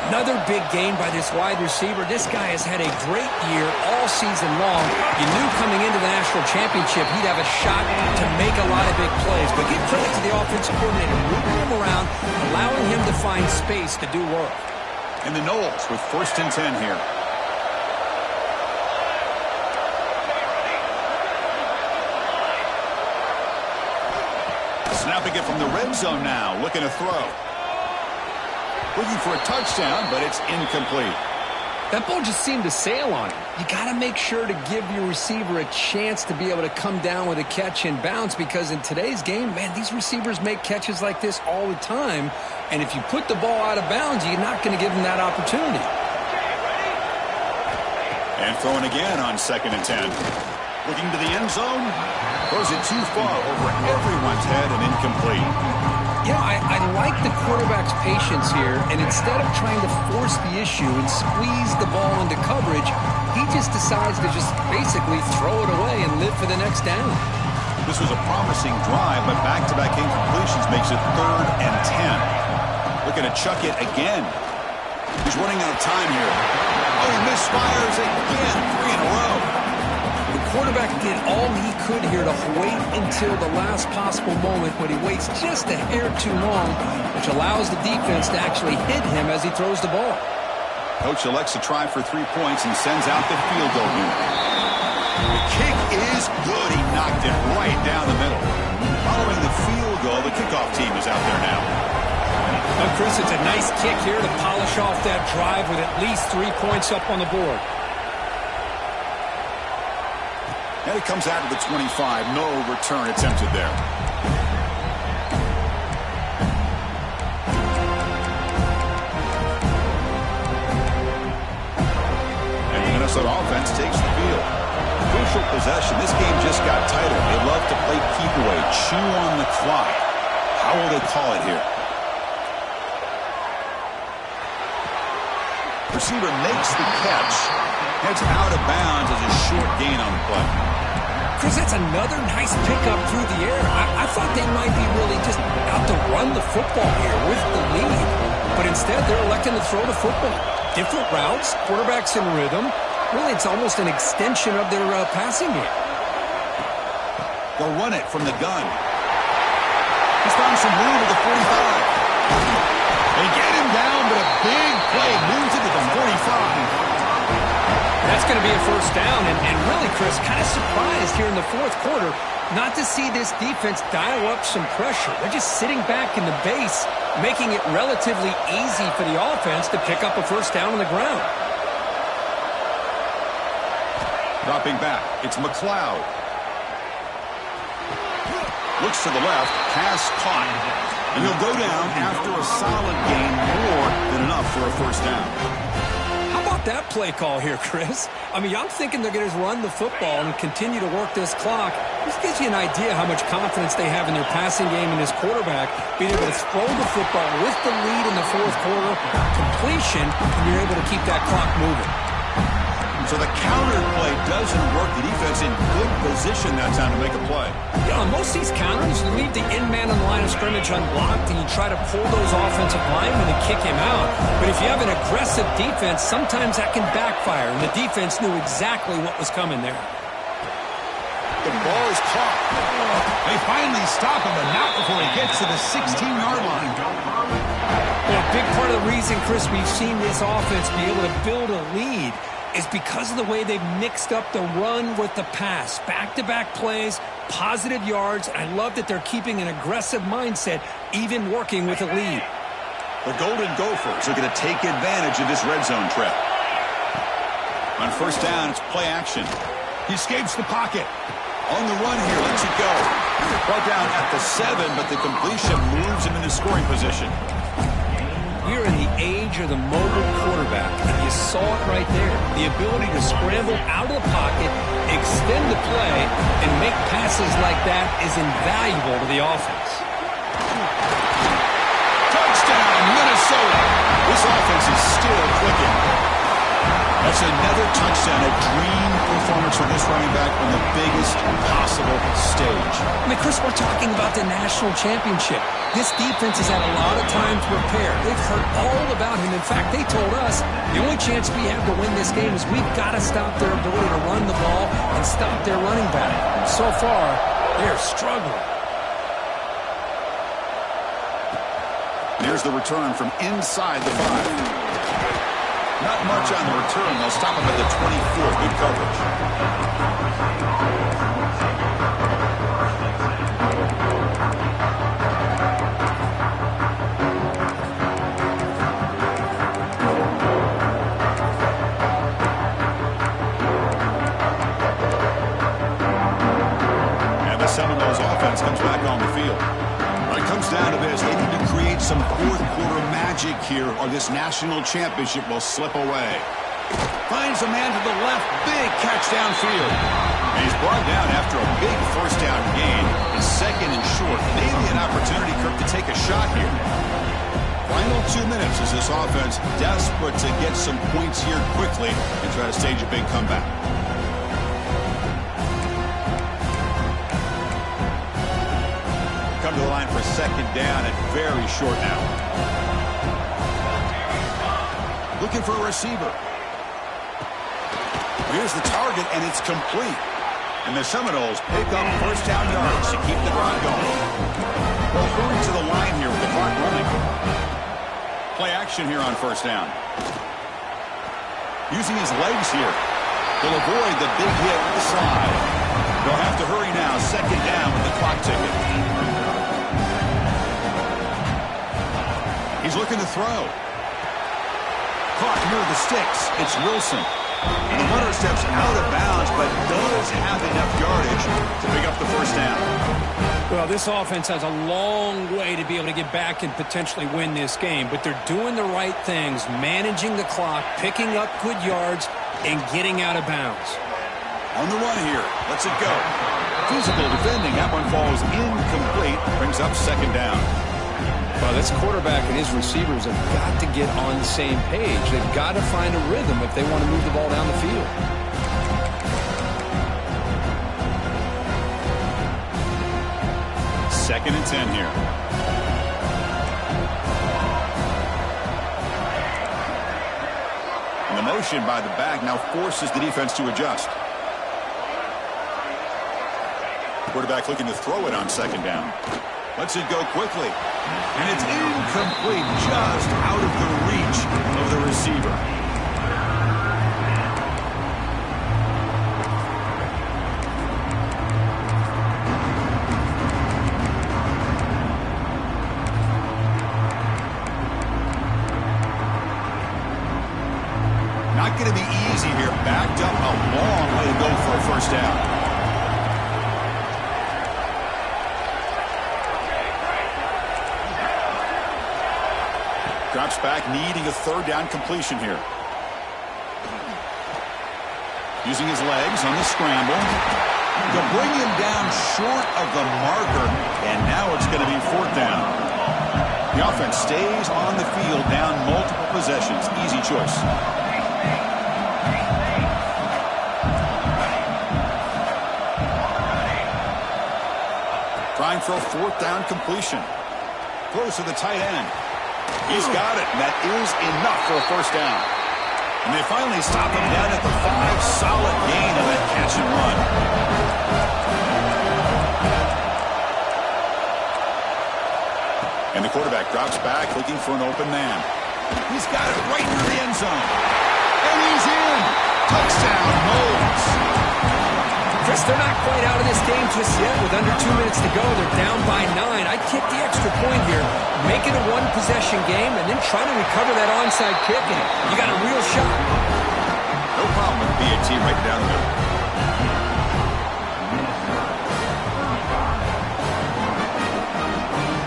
Another big gain by this wide receiver. This guy has had a great year all season long. You knew coming into the national championship he'd have a shot to make a lot of big plays. But give credit to the offensive coordinator, moving him around, allowing him to find space to do work. And the Noles with 1st and 10 here. Snapping it from the red zone now, looking to throw. Looking for a touchdown, but it's incomplete. That ball just seemed to sail on him. You got to make sure to give your receiver a chance to be able to come down with a catch and bounce, because in today's game, man, these receivers make catches like this all the time. And if you put the ball out of bounds, you're not going to give them that opportunity. And throwing again on 2nd and 10. Looking to the end zone. Throws it too far over everyone's head and incomplete. You know, I like the quarterback's patience here, and instead of trying to force the issue and squeeze the ball into coverage, he just decides to just basically throw it away and live for the next down. This was a promising drive, but back-to-back incompletions makes it 3rd and 10. Looking to chuck it again. He's running out of time here. Oh, he misfires again, 3 in a row. The quarterback did all he could here to wait until the last possible moment, but he waits just a hair too long, which allows the defense to actually hit him as he throws the ball. Coach elects to try for 3 points and sends out the field goal unit. The kick is good. He knocked it right down the middle. Following the field goal, the kickoff team is out there now. Now, Chris, it's a nice kick here to polish off that drive with at least 3 points up on the board. And it comes out to the 25. No return attempted there. And the Minnesota offense takes the field. Crucial possession. This game just got tighter. They love to play keep away, chew on the clock. How will they call it here? Receiver makes the catch. Heads out of bounds as a short gain on the play. Chris, that's another nice pickup through the air. I thought they might be really just out to run the football here with the lead. But instead, they're electing to throw the football. Different routes, quarterbacks in rhythm. Really, it's almost an extension of their passing game. They'll run it from the gun. He's found some room at the 45. They get him down, but a big play moves it to the 45. That's going to be a first down, and really, Chris, kind of surprised here in the fourth quarter not to see this defense dial up some pressure. They're just sitting back in the base, making it relatively easy for the offense to pick up a first down on the ground. Dropping back, it's McLeod. Looks to the left, pass caught. And he'll go down after a solid gain, more than enough for a first down. How about that play call here, Chris? I mean, I'm thinking they're going to run the football and continue to work this clock. This gives you an idea how much confidence they have in their passing game and his quarterback, being able to throw the football with the lead in the fourth quarter, completion, and you're able to keep that clock moving. So the counter play doesn't work. The defense in good position that time to make a play. Yeah, on most of these counters, you leave the in-man on the line of scrimmage unblocked, and you try to pull those offensive linemen and kick him out. But if you have an aggressive defense, sometimes that can backfire, and the defense knew exactly what was coming there. The ball is caught. They finally stop him, but not before he gets to the 16-yard line. Well, a big part of the reason, Chris, we've seen this offense be able to build a lead is because of the way they've mixed up the run with the pass. Back-to-back plays, positive yards. I love that they're keeping an aggressive mindset, even working with a lead. The Golden Gophers are going to take advantage of this red zone trip. On first down, it's play action. He escapes the pocket. On the run here, lets it go. Brought down at the 7, but the completion moves him into scoring position. We're in the age of the mobile quarterback, and you saw it right there. The ability to scramble out of the pocket, extend the play, and make passes like that is invaluable to the offense. Touchdown, Minnesota! This offense is still clicking. That's another touchdown, a dream performance for this running back on the biggest possible stage. I mean, Chris, we're talking about the national championship. This defense has had a lot of time to prepare. They've heard all about him. In fact, they told us the only chance we have to win this game is we've got to stop their ability to run the ball and stop their running back. So far, they're struggling. Here's the return from inside the 5. Not much on the return. They'll stop him at the 24. Good coverage. And the Seminoles offense comes back on the field. When it comes down to this, they need to create some fourth quarter magic here, or this national championship will slip away. Finds a man to the left. Big catch downfield. And he's brought down after a big first down gain. It's second and short. Maybe an opportunity, Kirk, to take a shot here. Final 2 minutes as this offense desperate to get some points here quickly and try to stage a big comeback. Come to the line for second down and very short now. Looking for a receiver. Here's the target, and it's complete. And the Seminoles pick up first down yards to keep the drive going. Well, hurry to the line here with the clock running. Play action here on first down. Using his legs here. They'll avoid the big hit with the slide. They'll have to hurry now. Second down with the clock ticking. He's looking to throw. Caught near the sticks. It's Wilson. And the runner steps out of bounds, but does have enough yardage to pick up the first down. Well, this offense has a long way to be able to get back and potentially win this game, but they're doing the right things, managing the clock, picking up good yards, and getting out of bounds. On the run here. Lets it go. Physical defending. That one falls incomplete. Brings up second down. Well, this quarterback and his receivers have got to get on the same page. They've got to find a rhythm if they want to move the ball down the field. Second and 10 here. And the motion by the back now forces the defense to adjust. Quarterback looking to throw it on second down. Lets it go quickly. And it's incomplete, just out of the reach of the receiver. not going to be easy here. Backed up a long way to go for a first down. Drops back, needing a third down completion here. Using his legs on the scramble. They'll bring him down short of the marker, and now it's going to be fourth down. The offense stays on the field, down multiple possessions. Easy choice. Trying for a fourth down completion. Close to the tight end. He's got it, and that is enough for a first down. And they finally stop him down at the 5. Solid gain on that catch and run. And the quarterback drops back, looking for an open man. He's got it right into the end zone. And he's in. Touchdown, Moles. Chris, they're not quite out of this game just yet. With under 2 minutes to go, they're down by 9. I'd kick the extra point here, make it a one-possession game, and then try to recover that onside kick, and you got a real shot. No problem with BAT right down there.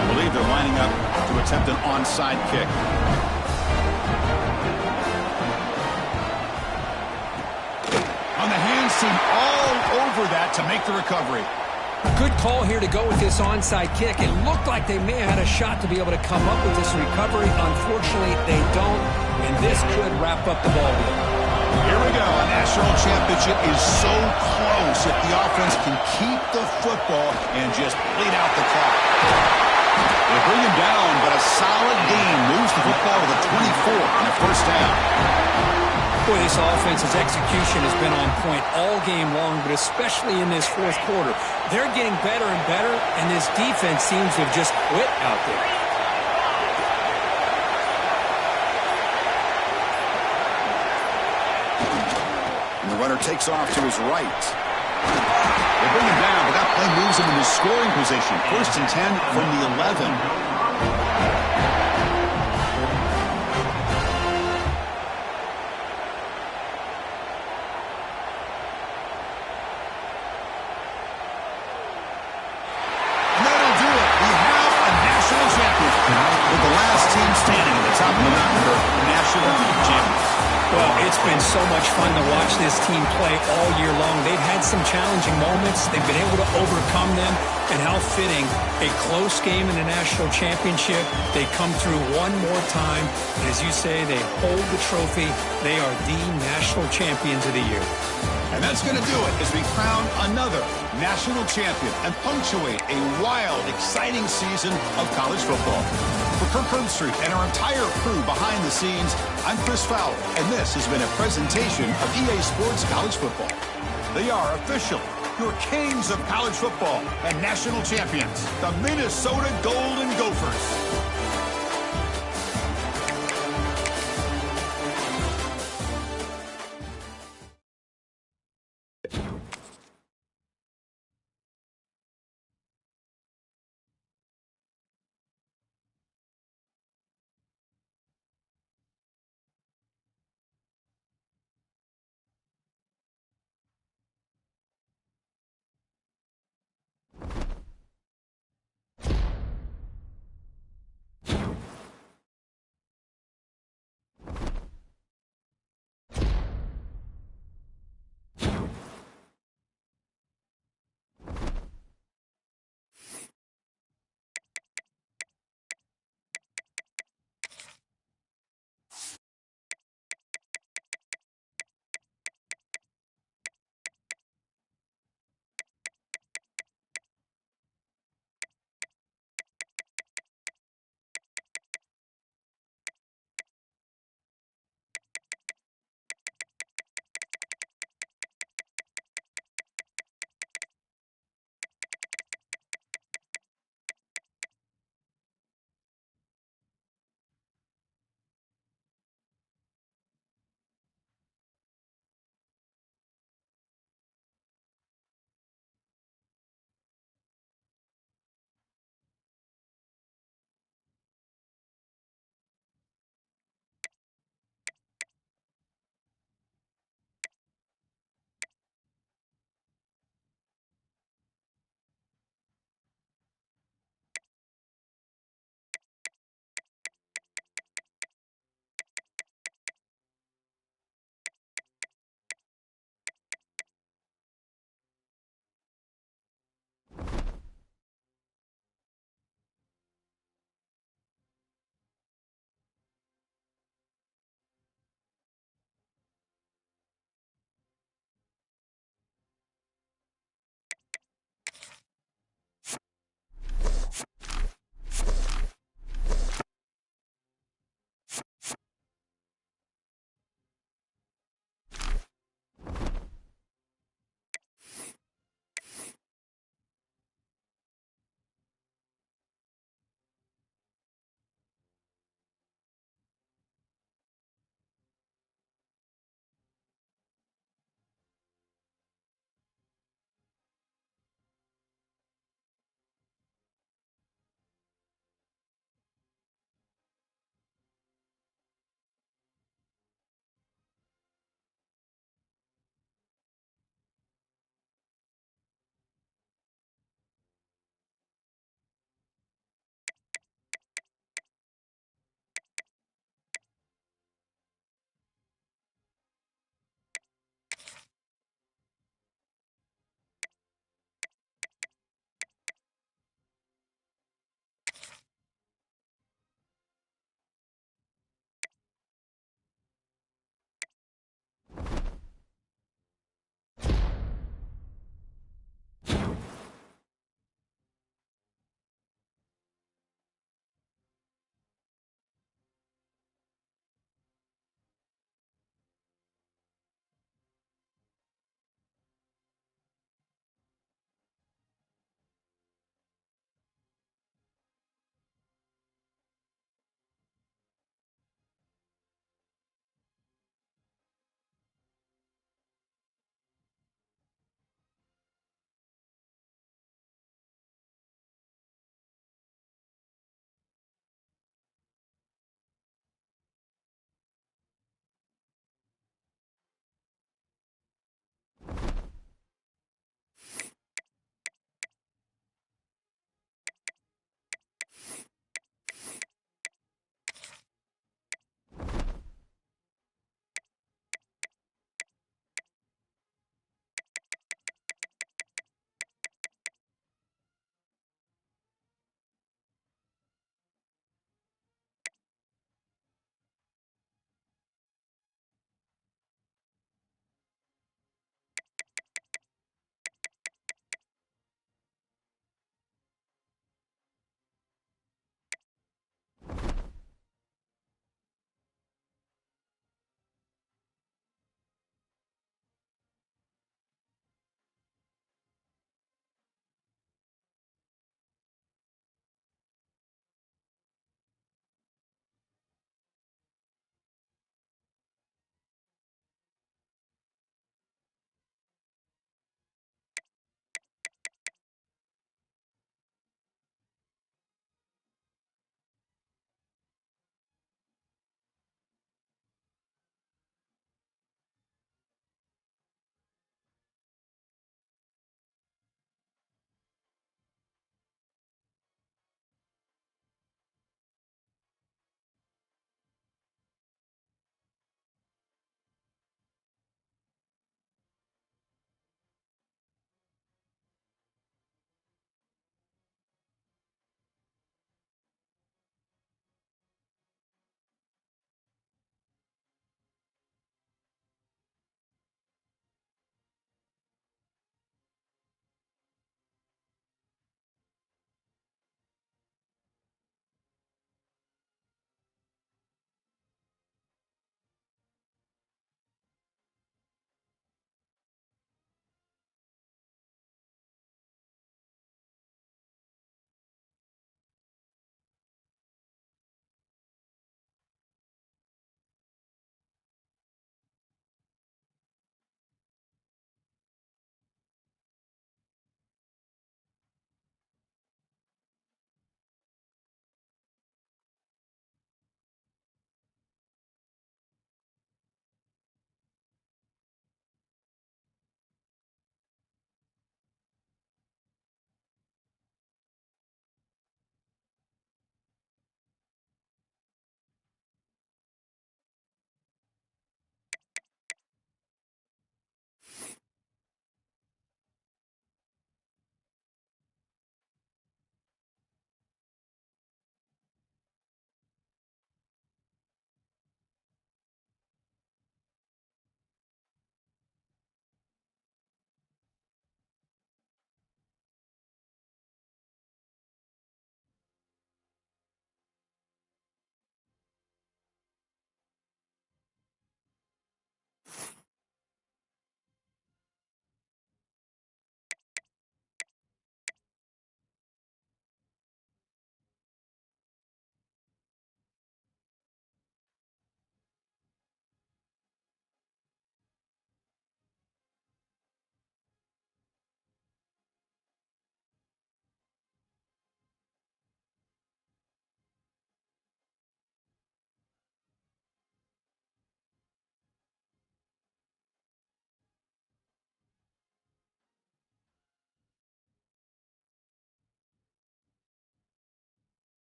I believe they're lining up to attempt an onside kick. On the hands team all over that to make the recovery. Good call here to go with this onside kick. It looked like they may have had a shot to be able to come up with this recovery. Unfortunately, they don't, and this could wrap up the ball game. Here we go. A national championship is so close if the offense can keep the football and just bleed out the clock. They bring him down, but a solid gain moves the football to the 24 and a first down. Boy, this offense's execution has been on point all game long, but especially in this fourth quarter. They're getting better and better, and this defense seems to have just quit out there. And the runner takes off to his right. They bring him down, but that play moves him into scoring position. First and 10 from the 11. It's been so much fun to watch this team play all year long. They've had some challenging moments. They've been able to overcome them. And how fitting, a close game in the national championship. They come through one more time. And as you say, they hold the trophy. They are the national champions of the year. And that's going to do it as we crown another national champion and punctuate a wild, exciting season of college football. For Kirk Herbstreit and our entire crew behind the scenes, I'm Chris Fowler, and this has been a presentation of EA Sports College Football. They are official, your kings of college football and national champions, the Minnesota Golden Gophers.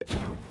it.